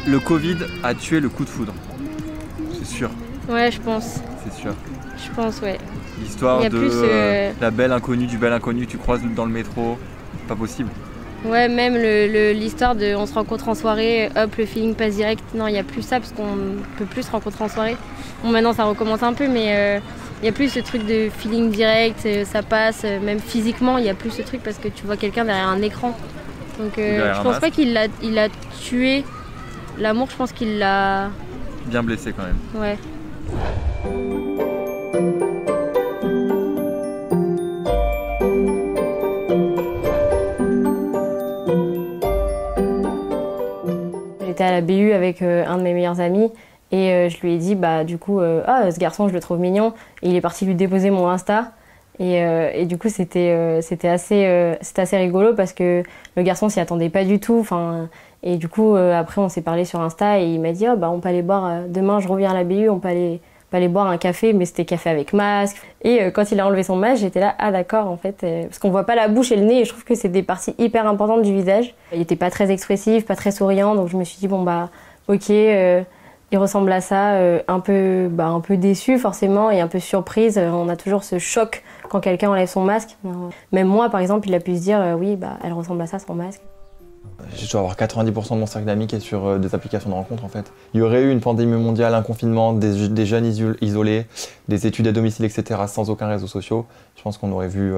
Le Covid a tué le coup de foudre. C'est sûr. Ouais, je pense. C'est sûr. Je pense, ouais. L'histoire de plus, la belle inconnue, du bel inconnu que tu croises dans le métro, pas possible. Ouais, même l'histoire de on se rencontre en soirée, hop, le feeling passe direct. Non, il n'y a plus ça parce qu'on peut plus se rencontrer en soirée. Bon, maintenant ça recommence un peu, mais il n'y a plus ce truc de feeling direct, ça passe. Même physiquement, il n'y a plus ce truc parce que tu vois quelqu'un derrière un écran. Donc je pense pas qu'il a tué l'amour, je pense qu'il l'a... Bien blessé quand même. Ouais. J'étais à la BU avec un de mes meilleurs amis et je lui ai dit bah du coup ah ce garçon je le trouve mignon et il est parti lui déposer mon Insta et du coup c'était assez rigolo parce que le garçon s'y attendait pas du tout et du coup après on s'est parlé sur Insta et il m'a dit oh, bah on peut aller boire demain je reviens à la BU on peut aller boire un café mais c'était café avec masque et quand il a enlevé son masque j'étais là ah d'accord en fait parce qu'on voit pas la bouche et le nez et je trouve que c'est des parties hyper importantes du visage. Il était pas très expressif, pas très souriant donc je me suis dit bon bah ok il ressemble à ça, un peu déçu forcément et un peu surprise. On a toujours ce choc quand quelqu'un enlève son masque. Même moi par exemple il a pu se dire oui bah elle ressemble à ça sans masque. Je dois avoir 90% de mon cercle d'amis qui est sur des applications de rencontres en fait. Il y aurait eu une pandémie mondiale, un confinement, des jeunes isolés, des études à domicile, etc. sans aucun réseau social. Je pense qu'on aurait vu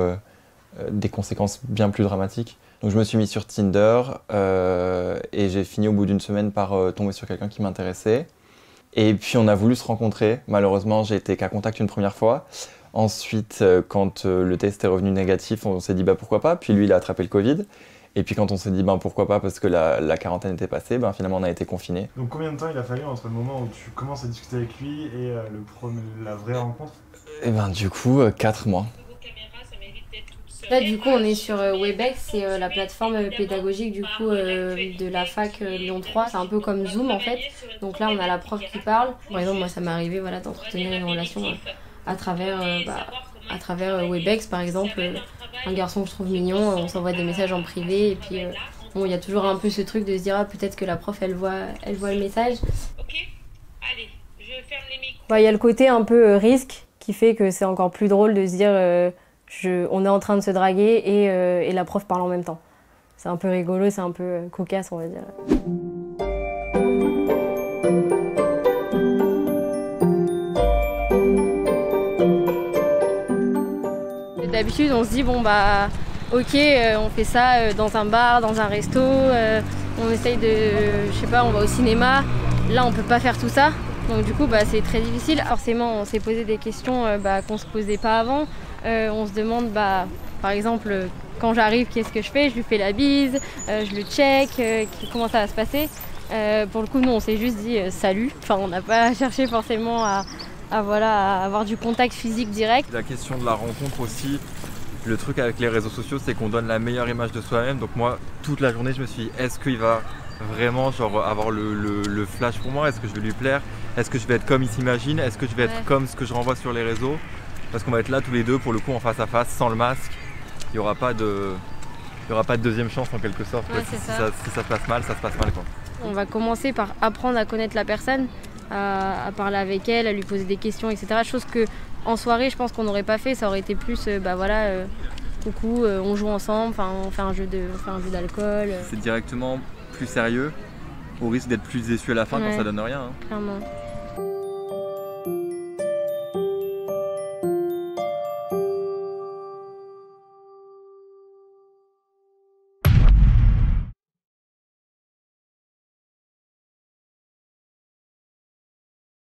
des conséquences bien plus dramatiques. Donc je me suis mis sur Tinder et j'ai fini au bout d'une semaine par tomber sur quelqu'un qui m'intéressait. Et puis on a voulu se rencontrer. Malheureusement, j'ai été qu'à contact une première fois. Ensuite, quand le test est revenu négatif, on s'est dit bah pourquoi pas. Puis lui, il a attrapé le Covid. Et puis quand on s'est dit ben pourquoi pas parce que la quarantaine était passée, ben finalement on a été confinés. Donc combien de temps il a fallu entre le moment où tu commences à discuter avec lui et la vraie rencontre? Et ben du coup 4 mois. Là du coup on est sur Webex, c'est la plateforme pédagogique du coup de la fac Lyon 3, c'est un peu comme Zoom en fait. Donc là on a la prof qui parle. Par exemple moi ça m'est arrivé voilà, d'entretenir une relation à travers Webex par exemple. Un garçon que je trouve mignon, on s'envoie des messages en privé et puis bon il y a toujours un peu ce truc de se dire ah, peut-être que la prof elle voit le message. Ok, allez, je ferme les micros. Il y a le côté un peu risque qui fait que c'est encore plus drôle de se dire on est en train de se draguer et la prof parle en même temps. C'est un peu rigolo, c'est un peu cocasse on va dire. D'habitude on se dit bon bah ok on fait ça dans un bar, dans un resto, on essaye de, je sais pas, on va au cinéma. Là on peut pas faire tout ça, donc du coup bah, c'est très difficile. Forcément on s'est posé des questions qu'on se posait pas avant. On se demande bah, par exemple quand j'arrive qu'est-ce que je fais, je lui fais la bise, je le check, comment ça va se passer. Pour le coup nous on s'est juste dit salut, enfin on n'a pas cherché forcément à avoir du contact physique direct. La question de la rencontre aussi, le truc avec les réseaux sociaux c'est qu'on donne la meilleure image de soi-même. Donc moi toute la journée je me suis dit est-ce qu'il va vraiment genre, avoir le flash pour moi, est-ce que je vais lui plaire, est-ce que je vais être comme il s'imagine, est-ce que je vais être comme ce que je renvoie sur les réseaux, parce qu'on va être là tous les deux pour le coup en face à face sans le masque, il n'y aura pas de deuxième chance en quelque sorte. Ouais, si ça se passe mal, ça se passe mal quoi. On va commencer par apprendre à connaître la personne, à parler avec elle, à lui poser des questions, etc. Chose que en soirée, je pense qu'on n'aurait pas fait. Ça aurait été plus, coucou, on joue ensemble, on fait un jeu d'alcool. C'est directement plus sérieux, au risque d'être plus déçu à la fin quand ça donne rien. Clairement.